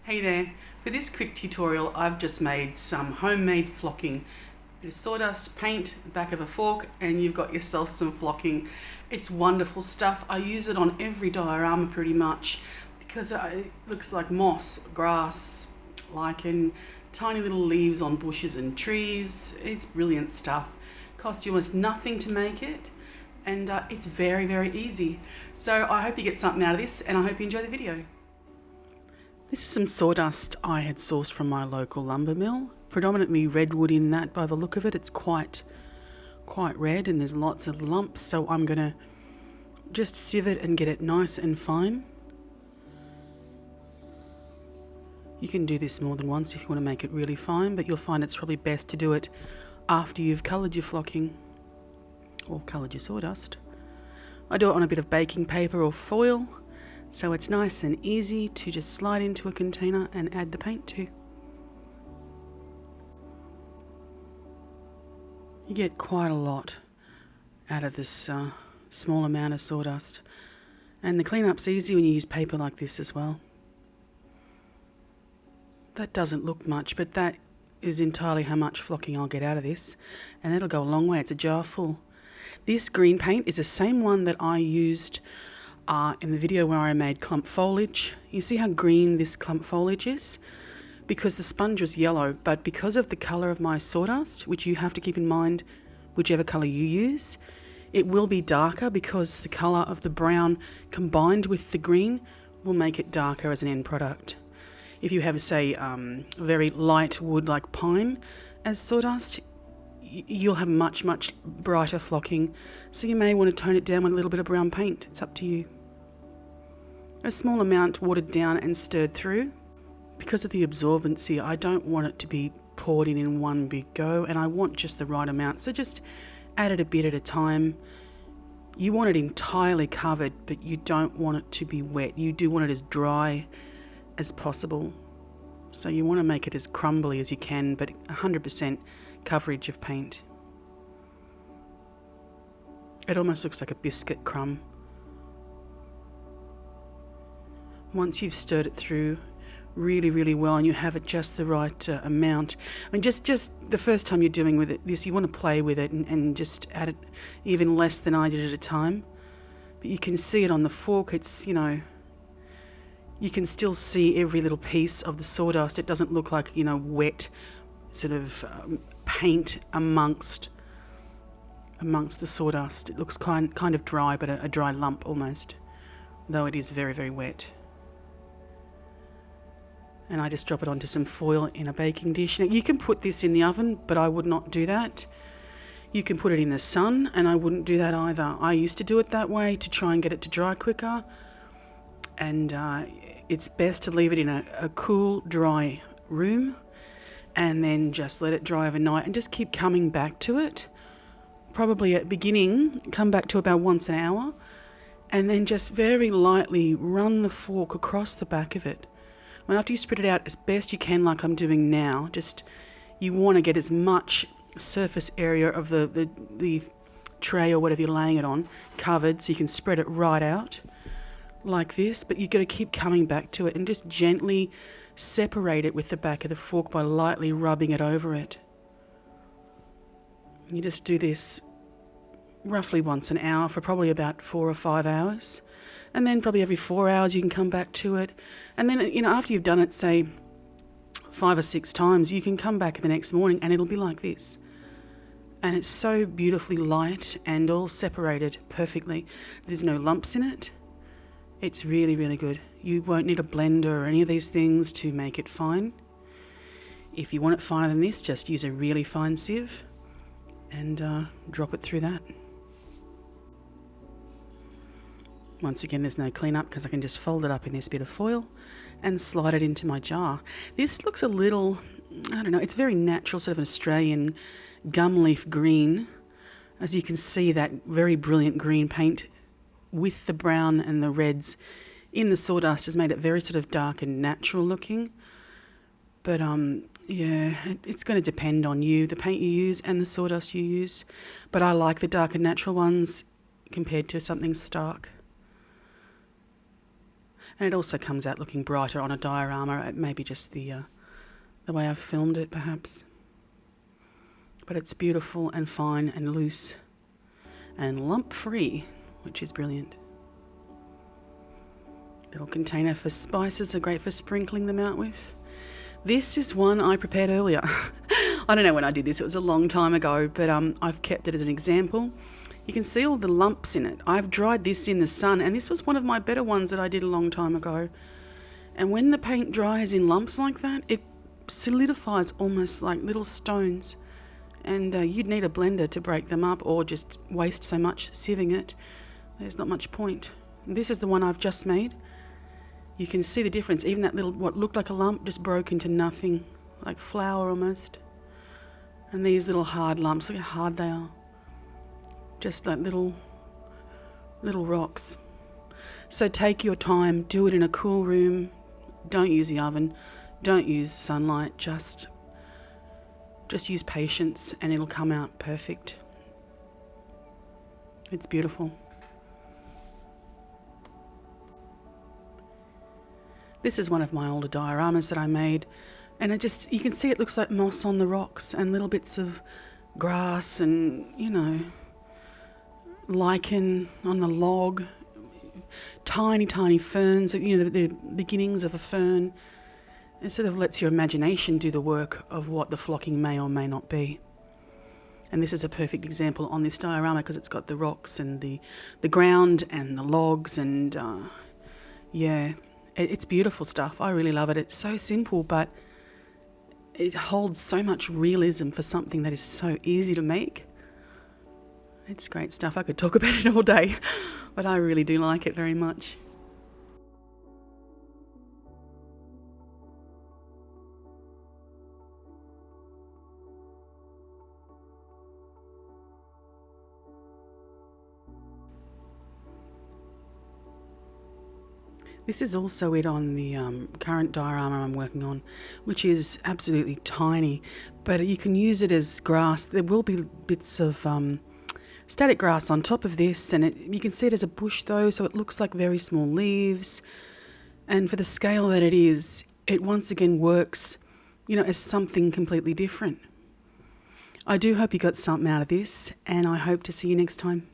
Hey there, for this quick tutorial I've just made some homemade flocking. Bit of sawdust, paint, back of a fork, and you've got yourself some flocking. It's wonderful stuff. I use it on every diorama pretty much because it looks like moss, grass, lichen, tiny little leaves on bushes and trees. It's brilliant stuff. Costs you almost nothing to make it, and it's very, very easy. So I hope you get something out of this, and I hope you enjoy the video. This is some sawdust I had sourced from my local lumber mill. Predominantly redwood in that by the look of it. It's quite red and there's lots of lumps, so I'm going to just sieve it and get it nice and fine. You can do this more than once if you want to make it really fine, but you'll find it's probably best to do it after you've coloured your flocking or coloured your sawdust. I do it on a bit of baking paper or foil, so it's nice and easy to just slide into a container and add the paint to. You get quite a lot out of this small amount of sawdust, and the cleanup's easy when you use paper like this as well. That doesn't look much, but that is entirely how much flocking I'll get out of this, and that'll go a long way. It's a jar full. This green paint is the same one that I used in the video where I made clump foliage. You see how green this clump foliage is? Because the sponge was yellow, but because of the colour of my sawdust, which you have to keep in mind whichever colour you use, it will be darker because the colour of the brown combined with the green will make it darker as an end product. If you have, say, very light wood like pine as sawdust, you'll have much brighter flocking, so you may want to tone it down with a little bit of brown paint. It's up to you. A small amount watered down and stirred through. Because of the absorbency, I don't want it to be poured in one big go, and I want just the right amount, so just add it a bit at a time. You want it entirely covered, but you don't want it to be wet. You do want it as dry as possible, so you want to make it as crumbly as you can, but 100% coverage of paint. It almost looks like a biscuit crumb. Once you've stirred it through really well and you have it just the right amount, I mean just the first time you're doing with this, you want to play with it and just add it even less than I did at a time. But you can see it on the fork. It's, you know, you can still see every little piece of the sawdust. It doesn't look like, you know, wet sort of paint amongst the sawdust. It looks kind of dry, but a dry lump almost, though it is very wet. And I just drop it onto some foil in a baking dish. Now, you can put this in the oven, but I would not do that. You can put it in the sun, and I wouldn't do that either. I used to do it that way to try and get it to dry quicker, and it's best to leave it in a cool, dry room and then just let it dry overnight and just keep coming back to it. Probably at the beginning, come back to about once an hour, and then just very lightly run the fork across the back of it. And after you spread it out as best you can, like I'm doing now, just you want to get as much surface area of the tray or whatever you're laying it on covered, so you can spread it right out like this. But you've got to keep coming back to it and just gently separate it with the back of the fork by lightly rubbing it over it. You just do this roughly once an hour for probably about 4 or 5 hours. And then probably every 4 hours you can come back to it. And then, you know, after you've done it, say 5 or 6 times, you can come back the next morning and it'll be like this. And it's so beautifully light and all separated perfectly. There's no lumps in it. It's really good. You won't need a blender or any of these things to make it fine. If you want it finer than this, just use a really fine sieve and drop it through that. Once again, there's no cleanup because I can just fold it up in this bit of foil and slide it into my jar. This looks a little, I don't know, it's very natural, sort of an Australian gum leaf green. As you can see, that very brilliant green paint with the brown and the reds in the sawdust has made it very sort of dark and natural looking. But yeah, it's going to depend on you, the paint you use and the sawdust you use. But I like the dark and natural ones compared to something stark. And it also comes out looking brighter on a diorama. It may be just the way I've filmed it, perhaps. But it's beautiful and fine and loose and lump-free, which is brilliant. Little container for spices are great for sprinkling them out with. This is one I prepared earlier. I don't know when I did this, it was a long time ago, but I've kept it as an example. You can see all the lumps in it. I've dried this in the sun, and this was one of my better ones that I did a long time ago. And when the paint dries in lumps like that, it solidifies almost like little stones. And you'd need a blender to break them up, or just waste so much sieving it. There's not much point. This is the one I've just made. You can see the difference. Even that little, what looked like a lump, just broke into nothing, like flour almost. And these little hard lumps, look how hard they are. Just like little rocks. So take your time, do it in a cool room. Don't use the oven, don't use sunlight, just use patience and it'll come out perfect. It's beautiful. This is one of my older dioramas that I made, and you can see it looks like moss on the rocks and little bits of grass and, lichen on the log, tiny ferns, the beginnings of a fern. It sort of lets your imagination do the work of what the flocking may or may not be. And this is a perfect example on this diorama because it's got the rocks and the ground and the logs and it's beautiful stuff. I really love it. It's so simple, but it holds so much realism for something that is so easy to make. It's great stuff. I could talk about it all day, but I really do like it very much. This is also it on the current diorama I'm working on, which is absolutely tiny, but you can use it as grass. There will be bits of static grass on top of this, and you can see it as a bush though, so it looks like very small leaves. And for the scale that it is, it once again works, as something completely different. I do hope you got something out of this, and I hope to see you next time.